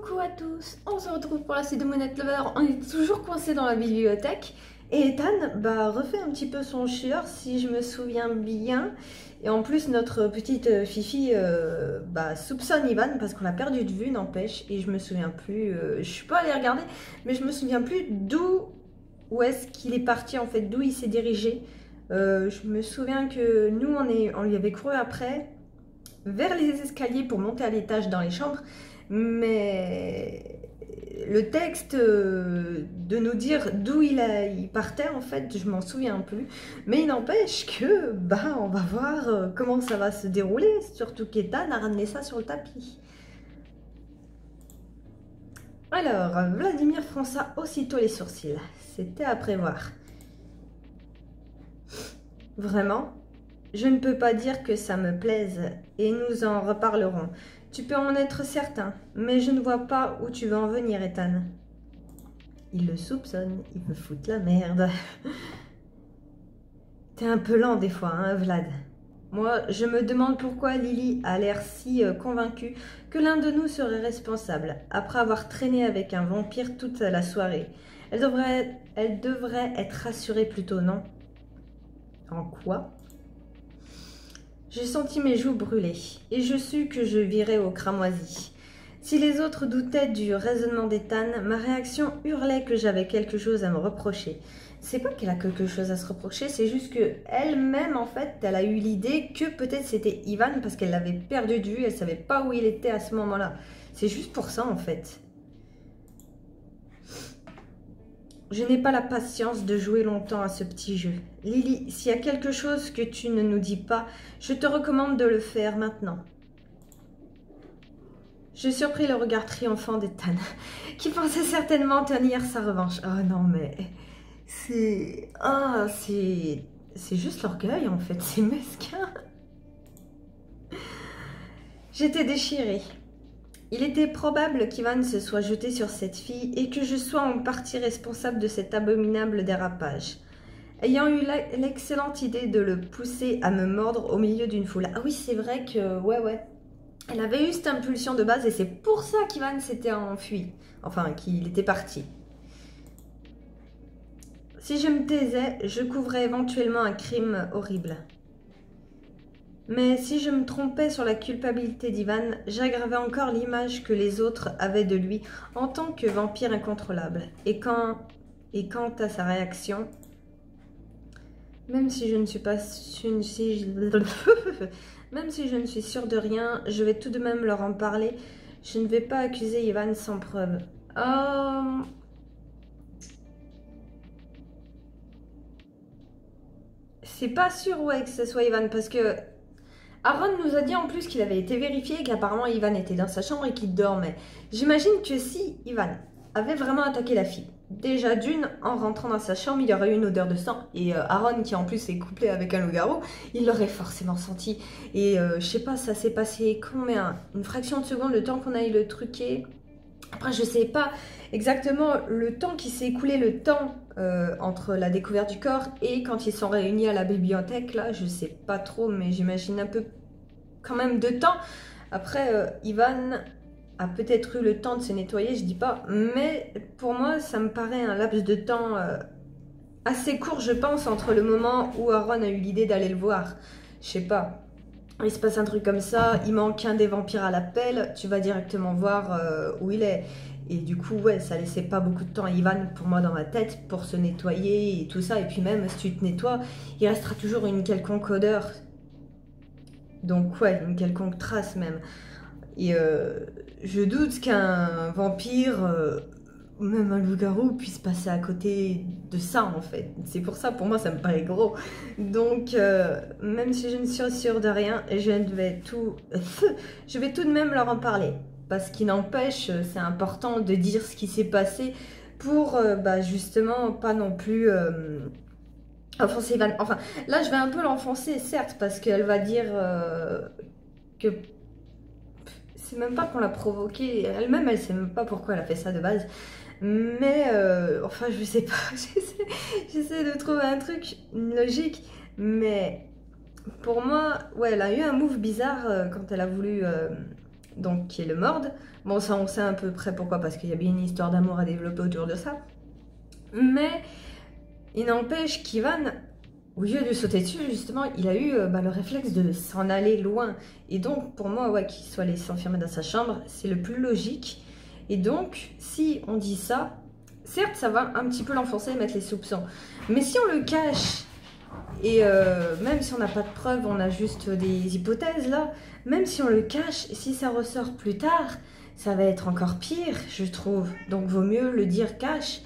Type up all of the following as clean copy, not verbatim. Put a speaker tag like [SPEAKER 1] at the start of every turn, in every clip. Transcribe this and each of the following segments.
[SPEAKER 1] Coucou à tous, on se retrouve pour la suite de Monette Lover. On est toujours coincé dans la bibliothèque et Ethan refait un petit peu son chieur si je me souviens bien. Et en plus notre petite Fifi soupçonne Ivan parce qu'on l'a perdu de vue, n'empêche. Et je me souviens plus, je suis pas allée regarder, mais je me souviens plus où est-ce qu'il est parti en fait, d'où il s'est dirigé. Je me souviens que nous on lui avait couru après vers les escaliers pour monter à l'étage dans les chambres, mais le texte de nous dire d'où il partait, en fait, je m'en souviens plus. Mais il n'empêche que, on va voir comment ça va se dérouler, surtout qu'Ethan a ramené ça sur le tapis. Alors, Vladimir fronça aussitôt les sourcils. C'était à prévoir. Vraiment ? Je ne peux pas dire que ça me plaise, et nous en reparlerons. Tu peux en être certain, mais je ne vois pas où tu veux en venir, Ethan. Il le soupçonne, il me fout la merde. T'es un peu lent des fois, hein, Vlad. Moi, je me demande pourquoi Lily a l'air si convaincue que l'un de nous serait responsable, après avoir traîné avec un vampire toute la soirée. Elle devrait être rassurée plutôt, non? En quoi? J'ai senti mes joues brûler, et je sus que je virais au cramoisi. Si les autres doutaient du raisonnement d'Ethan, ma réaction hurlait que j'avais quelque chose à me reprocher. C'est pas qu'elle a quelque chose à se reprocher, c'est juste que elle-même, en fait, elle a eu l'idée que peut-être c'était Ivan parce qu'elle l'avait perdu de vue, elle savait pas où il était à ce moment-là. C'est juste pour ça, en fait. Je n'ai pas la patience de jouer longtemps à ce petit jeu. Lily, s'il y a quelque chose que tu ne nous dis pas, je te recommande de le faire maintenant. Je surpris le regard triomphant d'Ethan, qui pensait certainement tenir sa revanche. Oh non, mais... c'est... Ah, c'est juste l'orgueil, en fait. C'est mesquin. J'étais déchirée. Il était probable qu'Ivan se soit jeté sur cette fille et que je sois en partie responsable de cet abominable dérapage. Ayant eu l'excellente idée de le pousser à me mordre au milieu d'une foule. Ah oui, c'est vrai que... Ouais. Elle avait eu cette impulsion de base et c'est pour ça qu'Ivan s'était enfui. Enfin, qu'il était parti. Si je me taisais, je couvrais éventuellement un crime horrible. Mais si je me trompais sur la culpabilité d'Ivan, j'aggravais encore l'image que les autres avaient de lui en tant que vampire incontrôlable. Et quant à sa réaction, même si je ne suis pas même si je ne suis sûre de rien, je vais tout de même leur en parler. Je ne vais pas accuser Ivan sans preuve. C'est pas sûr, ouais, que ce soit Ivan, parce que Aaron nous a dit en plus qu'il avait été vérifié, qu'apparemment Ivan était dans sa chambre et qu'il dormait. J'imagine que si Ivan avait vraiment attaqué la fille, déjà d'une, en rentrant dans sa chambre, il y aurait eu une odeur de sang. Et Aaron, qui en plus est couplé avec un loup-garou, il l'aurait forcément senti. Et je sais pas, ça s'est passé combien? Une fraction de seconde, le temps qu'on aille le truquer. Après, je sais pas exactement le temps qui s'est écoulé, le temps entre la découverte du corps et quand ils sont réunis à la bibliothèque. Là, je sais pas trop, mais j'imagine un peu quand même de temps. Après, Ivan a peut-être eu le temps de se nettoyer, je dis pas, mais pour moi, ça me paraît un laps de temps assez court, je pense, entre le moment où Aaron a eu l'idée d'aller le voir. Je sais pas. Il se passe un truc comme ça, il manque un des vampires à l'appel, tu vas directement voir où il est. Et du coup, ouais, ça laissait pas beaucoup de temps à Ivan, pour moi, dans ma tête, pour se nettoyer et tout ça. Et puis même, si tu te nettoies, il restera toujours une quelconque odeur. Donc ouais, une quelconque trace même. Et je doute qu'un vampire, ou même un loup-garou, puisse passer à côté de ça, en fait. C'est pour ça, pour moi, ça me paraît gros. Donc, même si je ne suis sûre de rien, je vais tout de même leur en parler. Parce qu'il n'empêche, c'est important de dire ce qui s'est passé pour, justement, pas non plus... enfoncer Ivan. Enfin, là, je vais un peu l'enfoncer, certes, parce qu'elle va dire que... C'est même pas qu'on l'a provoquée, elle-même, elle sait même pas pourquoi elle a fait ça de base. Mais, enfin, je sais pas, j'essaie de trouver un truc, une logique. Mais, pour moi, ouais, elle a eu un move bizarre quand elle a voulu donc qui le morde. Bon, ça on sait à peu près pourquoi, parce qu'il y a bien une histoire d'amour à développer autour de ça. Mais il n'empêche qu'Ivan, au lieu de lui sauter dessus, justement, il a eu le réflexe de s'en aller loin. Et donc, pour moi, ouais, qu'il soit allé s'enfermer dans sa chambre, c'est le plus logique. Et donc, si on dit ça, certes, ça va un petit peu l'enfoncer et mettre les soupçons. Mais si on le cache, et même si on n'a pas de preuves, on a juste des hypothèses là, même si on le cache, si ça ressort plus tard, ça va être encore pire, je trouve. Donc, vaut mieux le dire cash.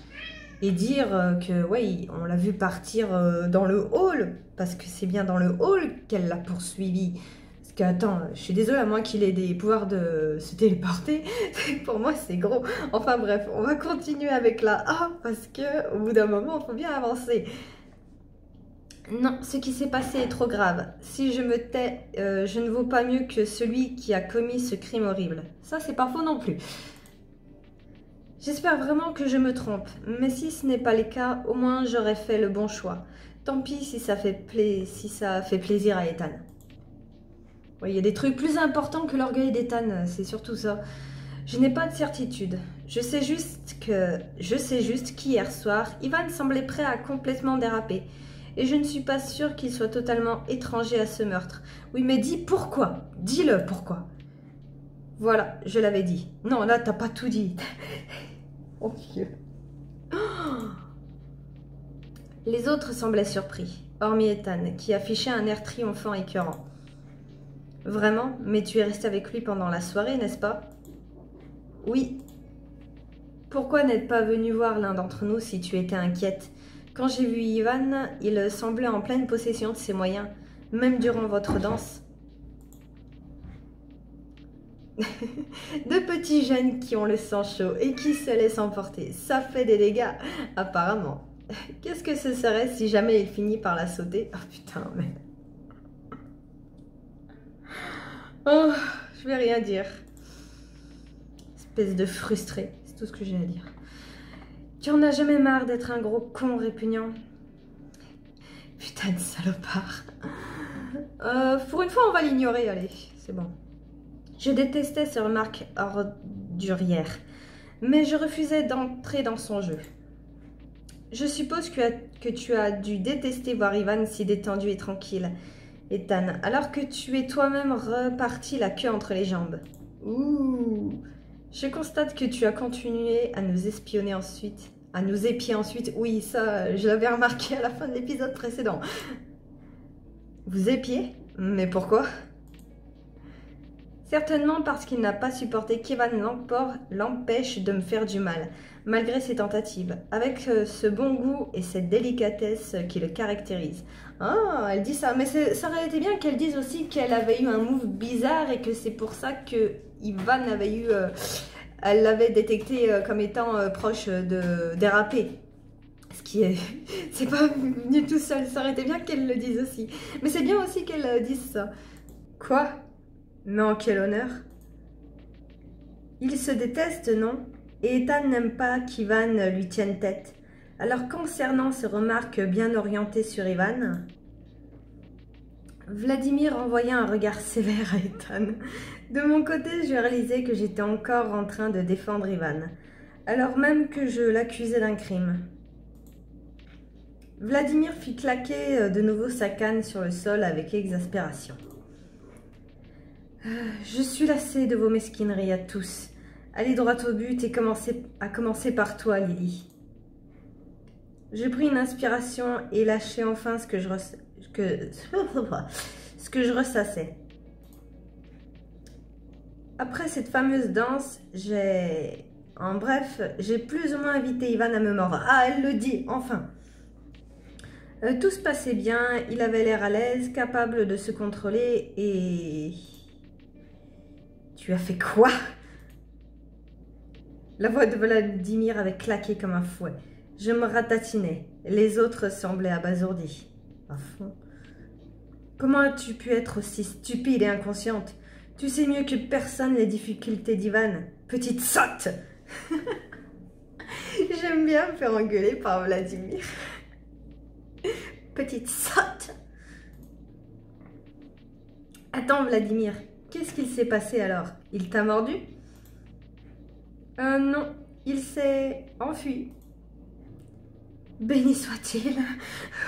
[SPEAKER 1] Et dire que, ouais, on l'a vu partir dans le hall, parce que c'est bien dans le hall qu'elle l'a poursuivi. Parce que, attends, je suis désolée, à moins qu'il ait des pouvoirs de se téléporter, pour moi c'est gros. Enfin bref, on va continuer avec la A, parce que au bout d'un moment, il faut bien avancer. Non, ce qui s'est passé est trop grave. Si je me tais, je ne vaux pas mieux que celui qui a commis ce crime horrible. Ça, c'est pas faux non plus. J'espère vraiment que je me trompe, mais si ce n'est pas le cas, au moins j'aurais fait le bon choix. Tant pis si ça fait plaisir à Ethan. Oui, il y a des trucs plus importants que l'orgueil d'Ethan, c'est surtout ça. Je n'ai pas de certitude. Je sais juste qu'hier soir, Ivan semblait prêt à complètement déraper. Et je ne suis pas sûre qu'il soit totalement étranger à ce meurtre. Oui, mais dis pourquoi. Dis-le pourquoi. Voilà, je l'avais dit. Non, là, t'as pas tout dit. Oh Dieu. Les autres semblaient surpris, hormis Ethan, qui affichait un air triomphant écœurant. Vraiment? Mais tu es resté avec lui pendant la soirée, n'est-ce pas? Oui. Pourquoi n'êtes pas venu voir l'un d'entre nous si tu étais inquiète? Quand j'ai vu Ivan, il semblait en pleine possession de ses moyens, même durant votre danse. Deux petits jeunes qui ont le sang chaud et qui se laissent emporter, ça fait des dégâts, apparemment. Qu'est-ce que ce serait si jamais il finit par la sauter? Oh putain, mais... Oh, je vais rien dire. Espèce de frustré, c'est tout ce que j'ai à dire. Tu en as jamais marre d'être un gros con répugnant? Putain de salopard. Pour une fois, on va l'ignorer, allez, c'est bon. Je détestais ces remarques ordurières, mais je refusais d'entrer dans son jeu. Je suppose que tu as dû détester voir Ivan si détendu et tranquille, Ethan, alors que tu es toi-même reparti la queue entre les jambes. Ouh. Je constate que tu as continué à nous espionner ensuite, à nous épier ensuite. Oui, ça, je l'avais remarqué à la fin de l'épisode précédent. Vous épiez? Mais pourquoi? Certainement parce qu'il n'a pas supporté qu'Ivan l'empêche de me faire du mal, malgré ses tentatives, avec ce bon goût et cette délicatesse qui le caractérise. Ah, elle dit ça, mais ça aurait été bien qu'elle dise aussi qu'elle avait eu un move bizarre et que c'est pour ça que Ivan avait eu... elle l'avait détecté comme étant proche de déraper. Ce qui est... c'est pas venu tout seul, ça aurait été bien qu'elle le dise aussi. Mais c'est bien aussi qu'elle dise ça. Quoi? Mais en quel honneur? Ils se détestent, non? Et Ethan n'aime pas qu'Ivan lui tienne tête. Alors concernant ces remarques bien orientées sur Ivan, Vladimir envoya un regard sévère à Ethan. De mon côté, je réalisais que j'étais encore en train de défendre Ivan, alors même que je l'accusais d'un crime. Vladimir fit claquer de nouveau sa canne sur le sol avec exaspération. Je suis lassée de vos mesquineries à tous. Allez droit au but et à commencer par toi, Lily. Je pris une inspiration et lâchai enfin ce que je ressassais. Après cette fameuse danse, j'ai plus ou moins invité Ivan à me mordre. Ah, elle le dit, enfin. Tout se passait bien, il avait l'air à l'aise, capable de se contrôler et... Tu as fait quoi? La voix de Vladimir avait claqué comme un fouet. Je me ratatinais. Les autres semblaient abasourdis. À fond. Comment as-tu pu être aussi stupide et inconsciente? Tu sais mieux que personne les difficultés d'Ivan. Petite sotte. J'aime bien me faire engueuler par Vladimir. Petite sotte. Attends, Vladimir. qu'est-ce qu'il s'est passé alors? Il t'a mordu? Non, il s'est enfui. Béni soit-il.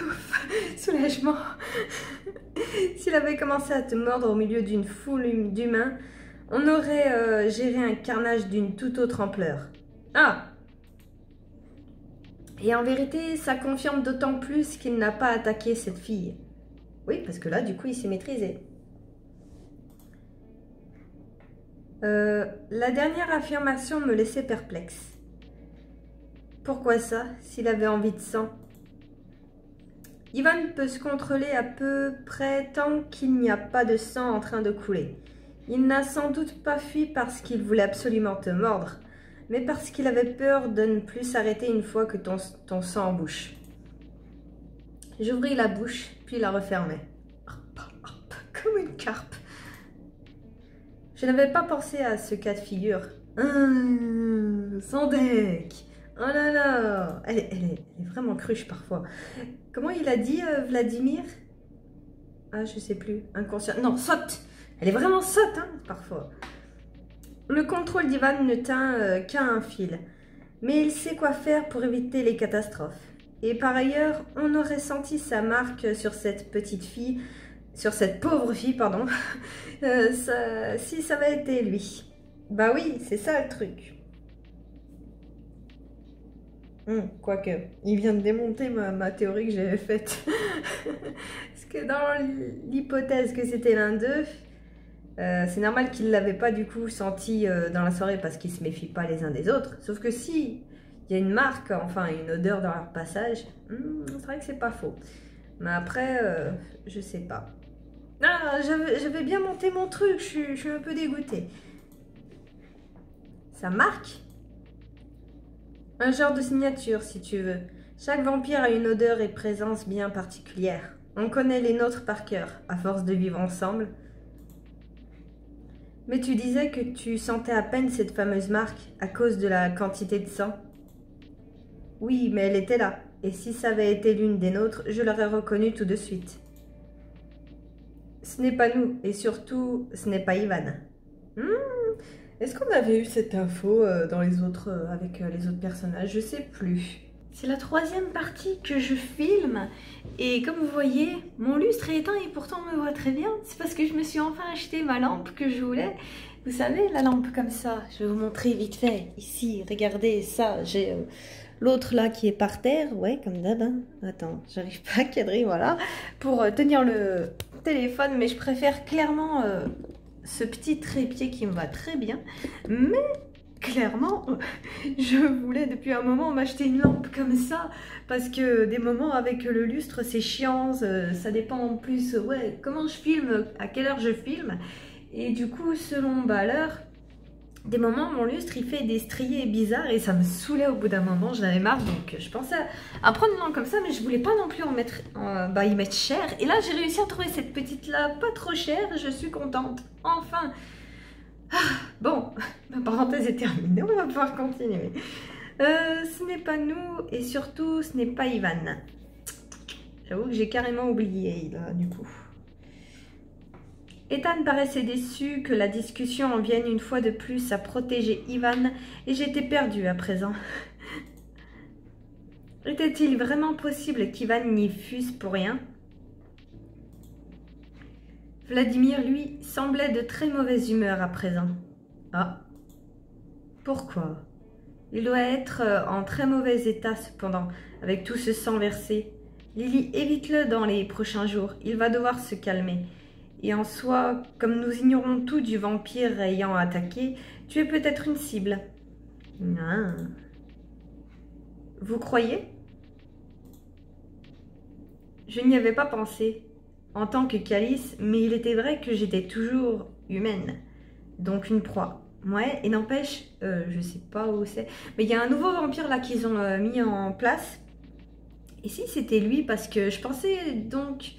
[SPEAKER 1] Ouf, soulagement. S'il avait commencé à te mordre au milieu d'une foule d'humains, on aurait géré un carnage d'une toute autre ampleur. Ah! Et en vérité, ça confirme d'autant plus qu'il n'a pas attaqué cette fille. Oui, parce que là, du coup, il s'est maîtrisé. La dernière affirmation me laissait perplexe. Pourquoi ça, s'il avait envie de sang? Ivan peut se contrôler à peu près tant qu'il n'y a pas de sang en train de couler. Il n'a sans doute pas fui parce qu'il voulait absolument te mordre, mais parce qu'il avait peur de ne plus s'arrêter une fois que ton sang en bouche. J'ouvris la bouche, puis la refermai. Hop, hop, comme une carpe. Je n'avais pas pensé à ce cas de figure. Sans deck. Oh là là, elle est vraiment cruche parfois. Comment il a dit, Vladimir? Ah, je sais plus. Inconscient. Non, sotte. Elle est vraiment sotte, hein, parfois. Le contrôle d'Ivan ne tint qu'à un fil. Mais il sait quoi faire pour éviter les catastrophes. Et par ailleurs, on aurait senti sa marque sur cette petite fille, sur cette pauvre fille, pardon, si ça avait été lui. Bah oui, c'est ça le truc. Quoique, il vient de démonter ma théorie que j'avais faite. Parce que dans l'hypothèse que c'était l'un d'eux, c'est normal qu'ils ne l'avaient pas du coup senti dans la soirée parce qu'ils ne se méfient pas les uns des autres. Sauf que si il y a une marque, enfin une odeur dans leur passage, c'est vrai que c'est pas faux. Mais après, je sais pas. Ah, j'avais bien monté mon truc, je suis un peu dégoûtée. Ça marque? Un genre de signature, si tu veux. Chaque vampire a une odeur et présence bien particulière. On connaît les nôtres par cœur, à force de vivre ensemble. Mais tu disais que tu sentais à peine cette fameuse marque à cause de la quantité de sang. Oui, mais elle était là. Et si ça avait été l'une des nôtres, je l'aurais reconnue tout de suite. Ce n'est pas nous, et surtout, ce n'est pas Ivan. Est-ce qu'on avait eu cette info dans les autres, avec les autres personnages? Je sais plus. C'est la troisième partie que je filme. Et comme vous voyez, mon lustre est éteint et pourtant on me voit très bien. C'est parce que je me suis enfin acheté ma lampe que je voulais. Vous savez, la lampe comme ça. Je vais vous montrer vite fait. Ici, regardez ça. J'ai l'autre là qui est par terre. Ouais, comme d'hab. Hein. Attends, j'arrive pas à cadrer, voilà. Pour tenir le téléphone. Mais je préfère clairement... ce petit trépied qui me va très bien, mais clairement, je voulais depuis un moment m'acheter une lampe comme ça, parce que des moments avec le lustre, c'est chiant, ça dépend en plus, ouais, comment je filme, à quelle heure je filme, et du coup, selon l'heure, des moments, mon lustre, il fait des striés bizarres, et ça me saoulait au bout d'un moment, j'en avais marre, donc je pensais à prendre une lampe comme ça, mais je voulais pas non plus y mettre cher, et là, j'ai réussi à trouver cette petite-là, pas trop chère, je suis contente, enfin. Bon, ma parenthèse est terminée, on va pouvoir continuer. Ce n'est pas nous, et surtout, ce n'est pas Ivan. J'avoue que j'ai carrément oublié, là, du coup. Ethan paraissait déçu que la discussion en vienne une fois de plus à protéger Ivan, et j'étais perdue à présent. Était-il vraiment possible qu'Ivan n'y fût pour rien? Vladimir, lui, semblait de très mauvaise humeur à présent. Ah, pourquoi? Il doit être en très mauvais état cependant, avec tout ce sang versé. Lily, évite-le dans les prochains jours, il va devoir se calmer. Et en soi, comme nous ignorons tout du vampire ayant attaqué, tu es peut-être une cible. Ah. Vous croyez? Je n'y avais pas pensé. En tant que calice, mais il était vrai que j'étais toujours humaine, donc une proie. Ouais, et n'empêche, je sais pas où c'est, mais il y a un nouveau vampire là qu'ils ont mis en place. Et si c'était lui, parce que je pensais donc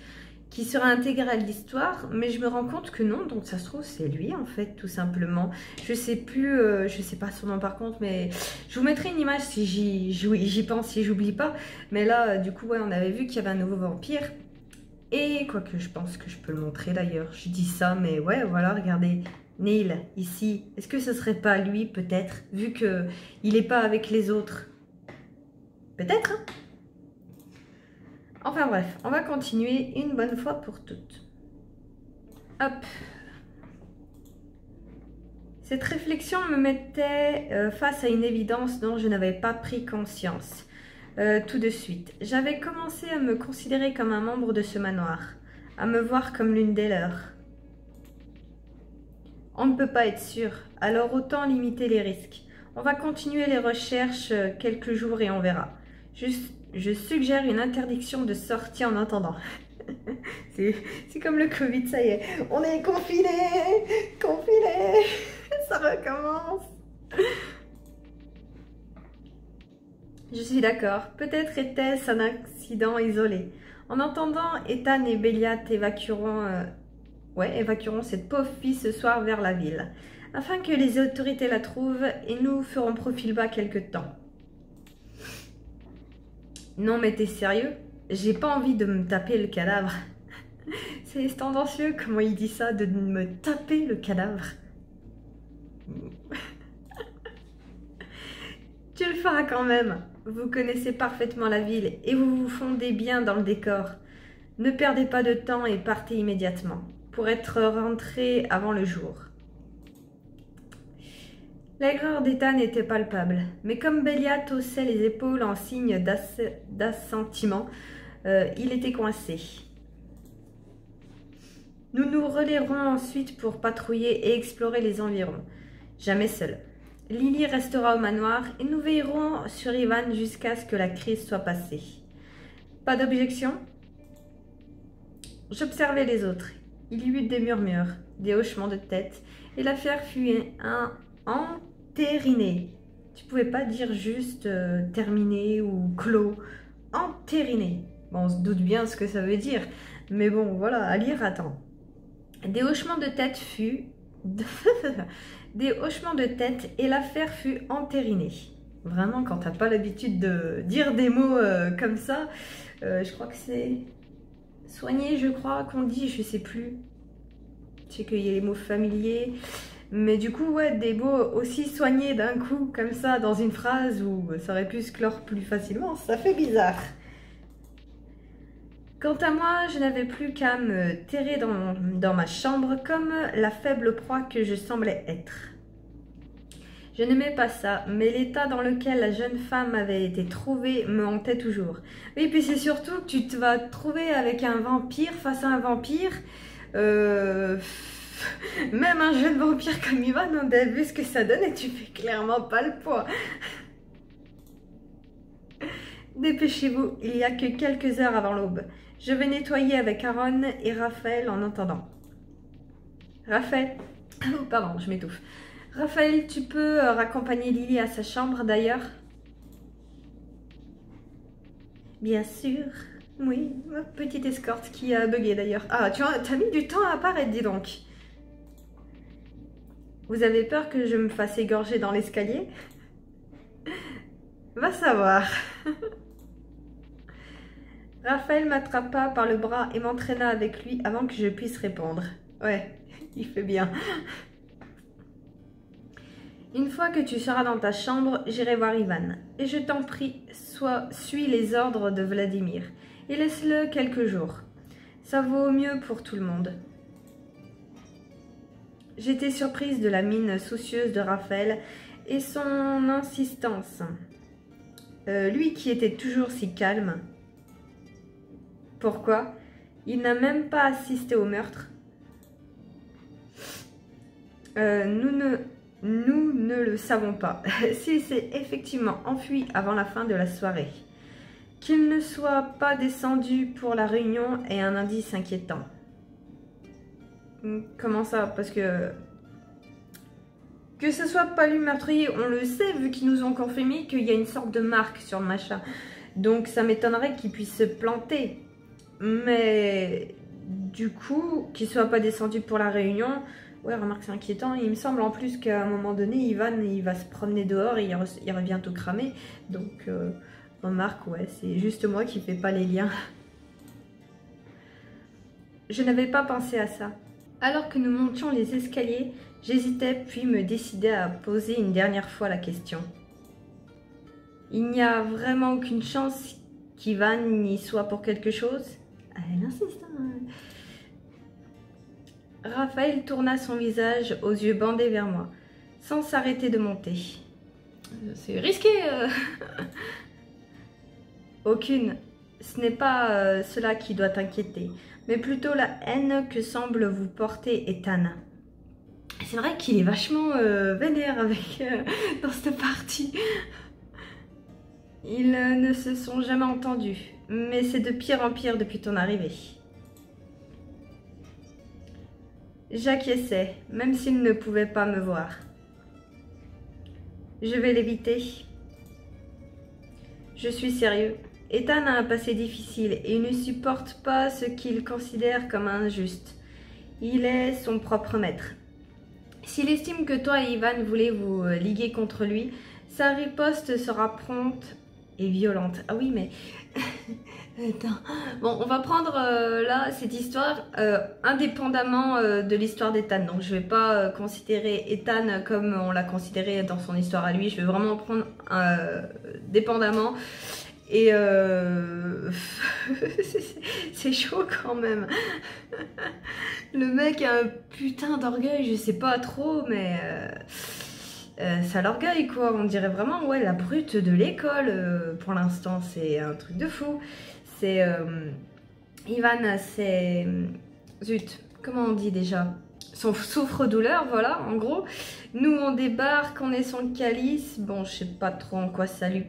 [SPEAKER 1] qu'il serait intégré à l'histoire, mais je me rends compte que non, donc ça se trouve c'est lui en fait, tout simplement. Je sais plus, je sais pas son nom par contre, mais je vous mettrai une image si j'y pense, si j'oublie pas. Mais là, du coup, ouais, on avait vu qu'il y avait un nouveau vampire. Et quoique je pense que je peux le montrer d'ailleurs, je dis ça, mais ouais, voilà, regardez, Neil, ici, est-ce que ce serait pas lui peut-être, vu que il n'est pas avec les autres? Peut-être, hein? Enfin bref, on va continuer une bonne fois pour toutes. Hop. Cette réflexion me mettait face à une évidence dont je n'avais pas pris conscience. Tout de suite, j'avais commencé à me considérer comme un membre de ce manoir, à me voir comme l'une des leurs. On ne peut pas être sûr, alors autant limiter les risques. On va continuer les recherches quelques jours et on verra. Je suggère une interdiction de sortie en attendant. C'est comme le Covid, ça y est. On est confinés, confinés. Ça recommence. Je suis d'accord. Peut-être était-ce un accident isolé. En attendant, Ethan et Béliat évacueront cette pauvre fille ce soir vers la ville, afin que les autorités la trouvent et nous ferons profil bas quelque temps. Non mais t'es sérieux? J'ai pas envie de me taper le cadavre. C'est tendancieux comment il dit ça, de me taper le cadavre. Tu le feras quand même. Vous connaissez parfaitement la ville et vous vous fondez bien dans le décor. Ne perdez pas de temps et partez immédiatement, pour être rentré avant le jour. L'aigreur d'Ethan était palpable, mais comme Béliat haussait les épaules en signe d'assentiment, il était coincé. Nous nous relayerons ensuite pour patrouiller et explorer les environs. Jamais seul. Lily restera au manoir et nous veillerons sur Ivan jusqu'à ce que la crise soit passée. Pas d'objection? J'observais les autres. Il y eut des murmures, des hochements de tête, et l'affaire fut entérinée. Tu pouvais pas dire juste terminé ou clos. Entériné. Bon, on se doute bien ce que ça veut dire, mais bon, voilà, à lire, attends. Des hochements de tête des hochements de tête et l'affaire fut entérinée. Vraiment, quand t'as pas l'habitude de dire des mots comme ça, je crois que c'est soigné, je crois qu'on dit, je sais plus. Je sais qu'il y a les mots familiers, mais du coup, ouais, des mots aussi soignés d'un coup, comme ça, dans une phrase où ça aurait pu se clore plus facilement, ça fait bizarre. Quant à moi, je n'avais plus qu'à me terrer dans ma chambre comme la faible proie que je semblais être. Je n'aimais pas ça, mais l'état dans lequel la jeune femme avait été trouvée me hantait toujours. Oui, puis c'est surtout que tu te vas te trouver avec un vampire, face à un vampire. Même un jeune vampire comme Ivan, on a vu ce que ça donne et tu fais clairement pas le poids. Dépêchez-vous, il n'y a que quelques heures avant l'aube. Je vais nettoyer avec Aaron et Raphaël en attendant. Raphaël, oh, pardon, je m'étouffe. Raphaël, tu peux raccompagner Lily à sa chambre d'ailleurs? Bien sûr. Oui, ma petite escorte qui a bugué d'ailleurs. Ah, tu as mis du temps à apparaître, dis donc. Vous avez peur que je me fasse égorger dans l'escalier? Va savoir. Raphaël m'attrapa par le bras et m'entraîna avec lui avant que je puisse répondre. Ouais, il fait bien. Une fois que tu seras dans ta chambre, j'irai voir Ivan. Et je t'en prie, suis les ordres de Vladimir. Et laisse-le quelques jours. Ça vaut mieux pour tout le monde. J'étais surprise de la mine soucieuse de Raphaël et son insistance. Lui qui était toujours si calme. Pourquoi? Il n'a même pas assisté au meurtre. Nous ne le savons pas. S'il s'est effectivement enfui avant la fin de la soirée. Qu'il ne soit pas descendu pour la réunion est un indice inquiétant. Comment ça? Parce que ce soit pas lui meurtrier, on le sait vu qu'ils nous ont confirmé qu'il y a une sorte de marque sur le machin. Donc ça m'étonnerait qu'il puisse se planter. Mais du coup, qu'il soit pas descendu pour la réunion, ouais, remarque, c'est inquiétant. Il me semble en plus qu'à un moment donné, Ivan, il va se promener dehors et il revient tout cramé. Donc, remarque, ouais, c'est juste moi qui fais pas les liens. Je n'avais pas pensé à ça. Alors que nous montions les escaliers, j'hésitais puis me décidai à poser une dernière fois la question. Il n'y a vraiment aucune chance qu'Ivan y soit pour quelque chose? Elle insiste. Raphaël tourna son visage aux yeux bandés vers moi, sans s'arrêter de monter. C'est risqué. Aucune. Ce n'est pas cela qui doit t'inquiéter, mais plutôt la haine que semble vous porter Ethan. C'est vrai qu'il est vachement vénère avec dans cette partie. Ils ne se sont jamais entendus, mais c'est de pire en pire depuis ton arrivée. J'acquiesçais, même s'il ne pouvait pas me voir. Je vais l'éviter. Je suis sérieux. Ethan a un passé difficile et il ne supporte pas ce qu'il considère comme injuste. Il est son propre maître. S'il estime que toi et Ivan voulez vous liguer contre lui, sa riposte sera prompte et violente. Ah oui, mais... Attends. Bon, on va prendre là cette histoire indépendamment de l'histoire d'Ethan. Donc je ne vais pas considérer Ethan comme on l'a considéré dans son histoire à lui. Je vais vraiment prendre dépendamment. Et c'est chaud quand même. Le mec a un putain d'orgueil, je sais pas trop, mais ça l'orgueil quoi. On dirait vraiment ouais la brute de l'école pour l'instant. C'est un truc de fou. C'est Ivan, c'est zut, comment on dit déjà? Son souffre-douleur, voilà, en gros. Nous on débarque, on est son calice. Bon, je sais pas trop en quoi ça lui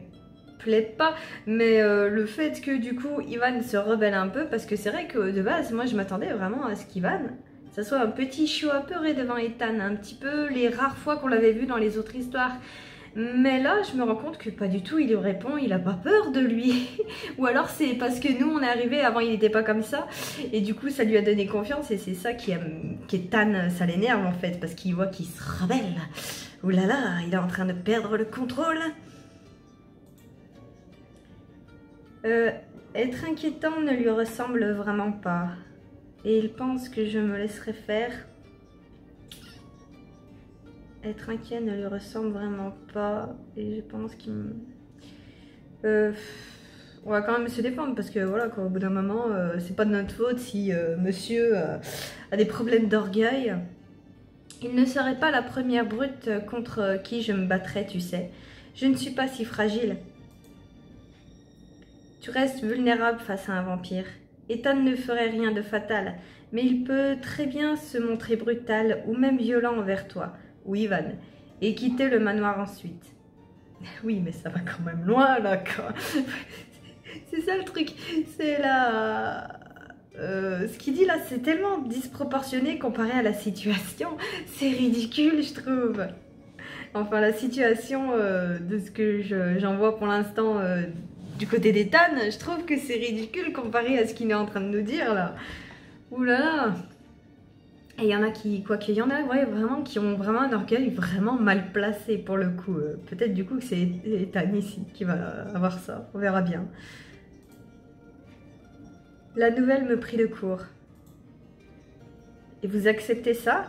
[SPEAKER 1] plaît pas, mais le fait que du coup Ivan se rebelle un peu, parce que c'est vrai que de base moi je m'attendais vraiment à ce qu'Ivan ça soit un petit chiot apeuré devant Ethan, un petit peu les rares fois qu'on l'avait vu dans les autres histoires, mais là je me rends compte que pas du tout, il lui répond, il a pas peur de lui ou alors c'est parce que nous on est arrivé avant il n'était pas comme ça et du coup ça lui a donné confiance et c'est ça qui Ethan, ça l'énerve en fait parce qu'il voit qu'il se rebelle. Ouh là là, il est en train de perdre le contrôle. Être inquiétant ne lui ressemble vraiment pas. Et il pense que je me laisserai faire. Être inquiet ne lui ressemble vraiment pas. Et je pense qu'il me... on va quand même se défendre parce que voilà quoi, au bout d'un moment, c'est pas de notre faute si monsieur a des problèmes d'orgueil. Il ne serait pas la première brute contre qui je me battrais, tu sais. Je ne suis pas si fragile. Tu restes vulnérable face à un vampire. Ethan ne ferait rien de fatal, mais il peut très bien se montrer brutal ou même violent envers toi, ou Ivan, et quitter le manoir ensuite. Oui, mais ça va quand même loin là, quoi. C'est ça le truc, c'est là... ce qu'il dit là, c'est tellement disproportionné comparé à la situation. C'est ridicule, je trouve. Enfin, la situation de ce que j'en vois pour l'instant... du côté d'Ethan, je trouve que c'est ridicule comparé à ce qu'il est en train de nous dire là. Ouh là là. Et il y en a qui, quoi qu'il y en a, ouais, vraiment, qui ont vraiment un orgueil vraiment mal placé pour le coup. Peut-être du coup que c'est Ethan ici qui va avoir ça, on verra bien. La nouvelle me prit de court. Et vous acceptez ça?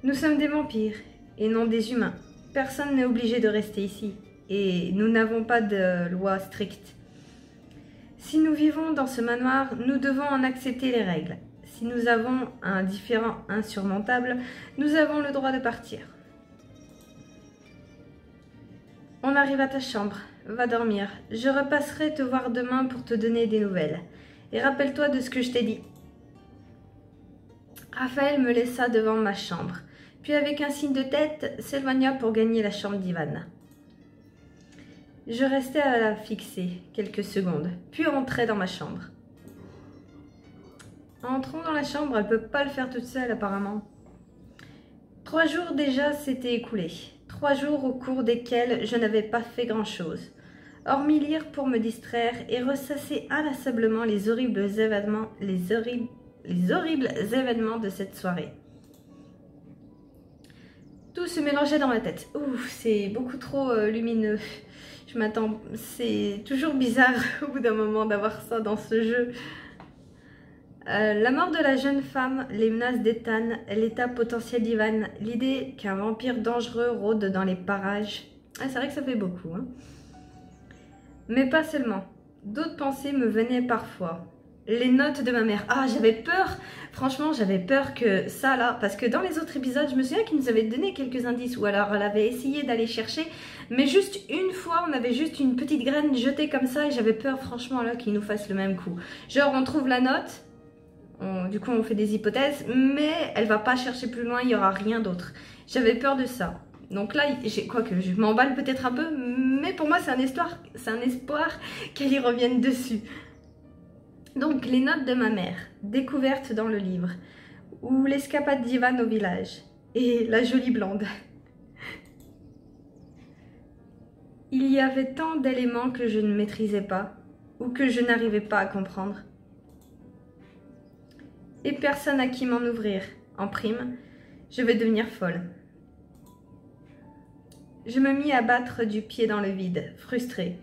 [SPEAKER 1] Nous sommes des vampires et non des humains. Personne n'est obligé de rester ici. Et nous n'avons pas de loi stricte. Si nous vivons dans ce manoir, nous devons en accepter les règles. Si nous avons un différend insurmontable, nous avons le droit de partir. On arrive à ta chambre. Va dormir. Je repasserai te voir demain pour te donner des nouvelles. Et rappelle-toi de ce que je t'ai dit. Raphaël me laissa devant ma chambre, puis avec un signe de tête, s'éloigna pour gagner la chambre d'Ivan. Je restais à la fixer quelques secondes, puis rentrai dans ma chambre. Entrons dans la chambre, elle ne peut pas le faire toute seule apparemment. 3 jours déjà s'étaient écoulés. 3 jours au cours desquels je n'avais pas fait grand-chose, hormis lire pour me distraire et ressasser inlassablement les horribles événements de cette soirée. Tout se mélangeait dans ma tête. Ouf, c'est beaucoup trop lumineux. Je m'attends... C'est toujours bizarre au bout d'un moment d'avoir ça dans ce jeu. La mort de la jeune femme, les menaces d'Ethan, l'état potentiel d'Ivan, l'idée qu'un vampire dangereux rôde dans les parages. Ah, c'est vrai que ça fait beaucoup, hein. Mais pas seulement. D'autres pensées me venaient parfois. Les notes de ma mère. Ah, j'avais peur. Franchement, j'avais peur que ça là, parce que dans les autres épisodes, je me souviens qu'il nous avait donné quelques indices, ou alors elle avait essayé d'aller chercher, mais juste une fois, on avait juste une petite graine jetée comme ça, et j'avais peur franchement là qu'il nous fasse le même coup. Genre, on trouve la note, du coup on fait des hypothèses, mais elle va pas chercher plus loin, il y aura rien d'autre. J'avais peur de ça. Donc là, quoique je m'emballe peut-être un peu, mais pour moi c'est un espoir qu'elle y revienne dessus. Donc, les notes de ma mère, découvertes dans le livre, ou l'escapade d'Ivan au village, et la jolie blonde. Il y avait tant d'éléments que je ne maîtrisais pas, ou que je n'arrivais pas à comprendre. Et personne à qui m'en ouvrir. En prime, je vais devenir folle. Je me mis à battre du pied dans le vide, frustrée.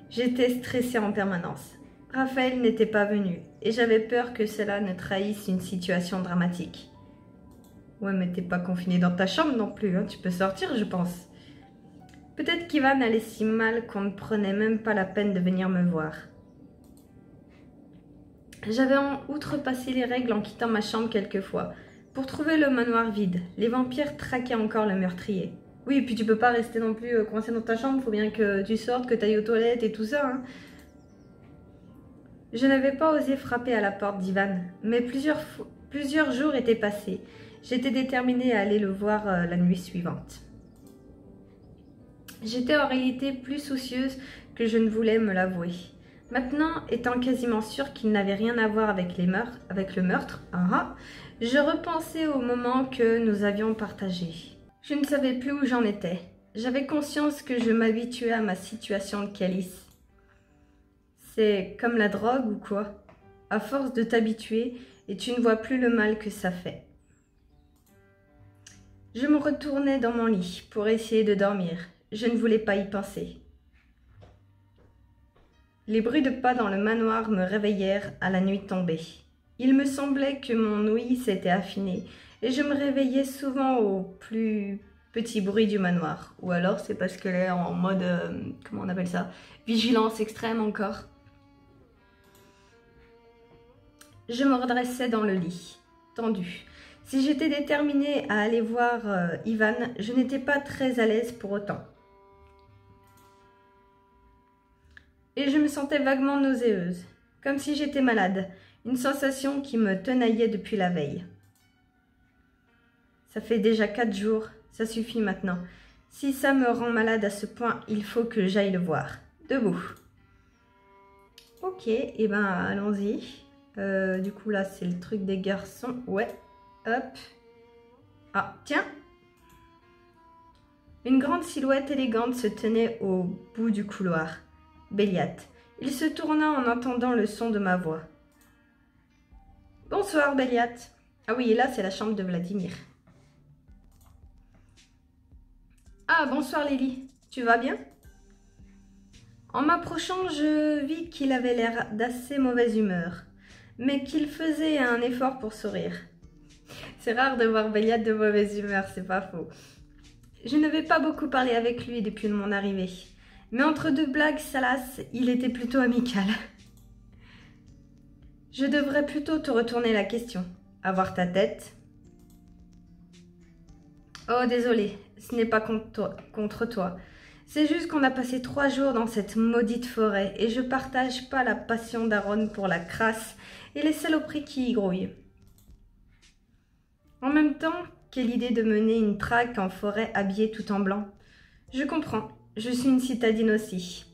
[SPEAKER 1] J'étais stressée en permanence. Raphaël n'était pas venu, et j'avais peur que cela ne trahisse une situation dramatique. Ouais, mais t'es pas confinée dans ta chambre non plus, hein. Tu peux sortir, je pense. Peut-être qu'Ivan allait si mal qu'on ne prenait même pas la peine de venir me voir. J'avais outrepassé les règles en quittant ma chambre quelquefois. Pour trouver le manoir vide, les vampires traquaient encore le meurtrier. Oui, et puis tu peux pas rester non plus coincé dans ta chambre, faut bien que tu sortes, que tu ailles aux toilettes et tout ça, hein. Je n'avais pas osé frapper à la porte d'Ivan, mais plusieurs jours étaient passés. J'étais déterminée à aller le voir la nuit suivante. J'étais en réalité plus soucieuse que je ne voulais me l'avouer. Maintenant, étant quasiment sûre qu'il n'avait rien à voir avec le meurtre, je repensais au moment que nous avions partagé. Je ne savais plus où j'en étais. J'avais conscience que je m'habituais à ma situation de calice. C'est comme la drogue ou quoi? À force de t'habituer et tu ne vois plus le mal que ça fait. Je me retournais dans mon lit pour essayer de dormir. Je ne voulais pas y penser. Les bruits de pas dans le manoir me réveillèrent à la nuit tombée. Il me semblait que mon ouïe s'était affinée et je me réveillais souvent au plus petit bruit du manoir. Ou alors c'est parce qu'elle est en mode, comment on appelle ça? Vigilance extrême encore. Je me redressais dans le lit, tendue. Si j'étais déterminée à aller voir Ivan, je n'étais pas très à l'aise pour autant. Et je me sentais vaguement nauséeuse, comme si j'étais malade, une sensation qui me tenaillait depuis la veille. Ça fait déjà 4 jours, ça suffit maintenant. Si ça me rend malade à ce point, il faut que j'aille le voir. Debout. Ok, et ben allons-y. Du coup là c'est le truc des garçons. Ouais, hop. Ah, tiens. Une grande silhouette élégante se tenait au bout du couloir. Béliat. Il se tourna en entendant le son de ma voix. Bonsoir Béliat. Ah oui, et là c'est la chambre de Vladimir. Ah, bonsoir Lily. Tu vas bien? En m'approchant, je vis qu'il avait l'air d'assez mauvaise humeur, mais qu'il faisait un effort pour sourire. C'est rare de voir Béliat de mauvaise humeur, c'est pas faux. Je n'avais pas beaucoup parlé avec lui depuis mon arrivée, mais entre deux blagues salaces, il était plutôt amical. Je devrais plutôt te retourner la question. Avoir ta tête? Oh, désolé, ce n'est pas contre toi. C'est juste qu'on a passé 3 jours dans cette maudite forêt et je partage pas la passion d'Aaron pour la crasse et les saloperies qui y grouillent. En même temps, quelle idée de mener une traque en forêt habillée tout en blanc. Je comprends, je suis une citadine aussi.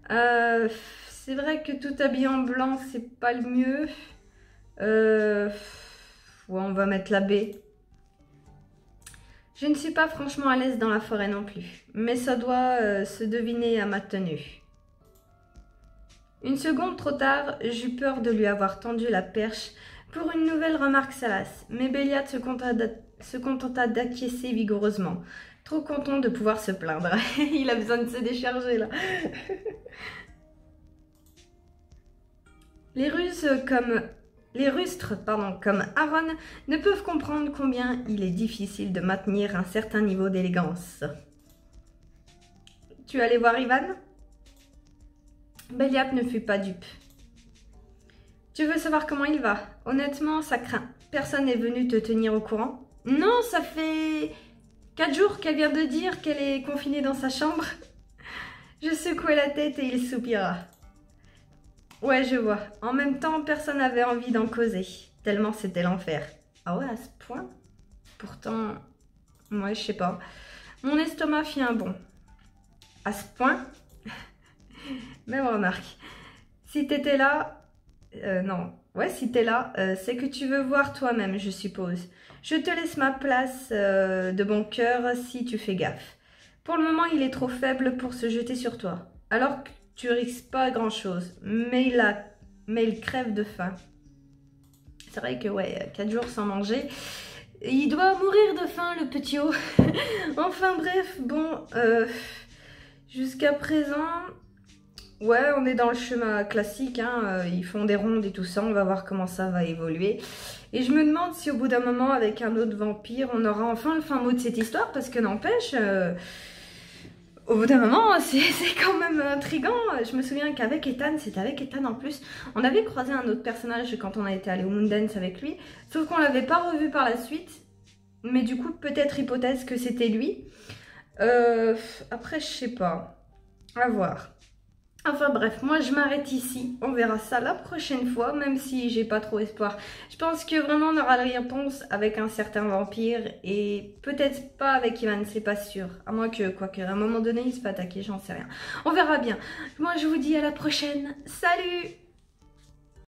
[SPEAKER 1] C'est vrai que tout habillé en blanc, c'est pas le mieux. Ouais, on va mettre la baie. Je ne suis pas franchement à l'aise dans la forêt non plus, mais ça doit se deviner à ma tenue. Une seconde trop tard, j'eus peur de lui avoir tendu la perche pour une nouvelle remarque salace, mais Béliat se contenta d'acquiescer vigoureusement, trop content de pouvoir se plaindre. Il a besoin de se décharger là. Les rustres comme Aaron ne peuvent comprendre combien il est difficile de maintenir un certain niveau d'élégance. Tu es allé voir Ivan? Béliab ne fut pas dupe. Tu veux savoir comment il va? Honnêtement, ça craint. Personne n'est venu te tenir au courant? Non, ça fait 4 jours qu'elle vient de dire qu'elle est confinée dans sa chambre. Je secouai la tête et il soupira. Ouais, je vois. En même temps, personne n'avait envie d'en causer, tellement c'était l'enfer. Ah ouais, à ce point? Pourtant, moi, je sais pas. Mon estomac fit un bond. À ce point? Même remarque. Si t'étais là... non. Ouais, si t'es là, c'est que tu veux voir toi-même, je suppose. Je te laisse ma place de bon cœur si tu fais gaffe. Pour le moment, il est trop faible pour se jeter sur toi. Alors que tu risques pas grand-chose, mais il crève de faim. C'est vrai que, ouais, 4 jours sans manger, il doit mourir de faim, le petit haut. Enfin bref, bon, jusqu'à présent, ouais, on est dans le chemin classique, hein, ils font des rondes et tout ça, on va voir comment ça va évoluer. Et je me demande si au bout d'un moment, avec un autre vampire, on aura enfin le fin mot de cette histoire, parce que n'empêche... au bout d'un moment, c'est quand même intriguant. Je me souviens qu'avec Ethan, c'était avec Ethan en plus, on avait croisé un autre personnage quand on a été allé au Moondance avec lui, sauf qu'on l'avait pas revu par la suite. Mais du coup, peut-être hypothèse que c'était lui. Après, je sais pas. À voir. Enfin bref, moi je m'arrête ici. On verra ça la prochaine fois, même si j'ai pas trop espoir. Je pense que vraiment on aura la réponse avec un certain vampire et peut-être pas avec Ivan, c'est pas sûr. À moins que, quoique, à un moment donné il se fait attaquer, j'en sais rien. On verra bien. Moi je vous dis à la prochaine. Salut!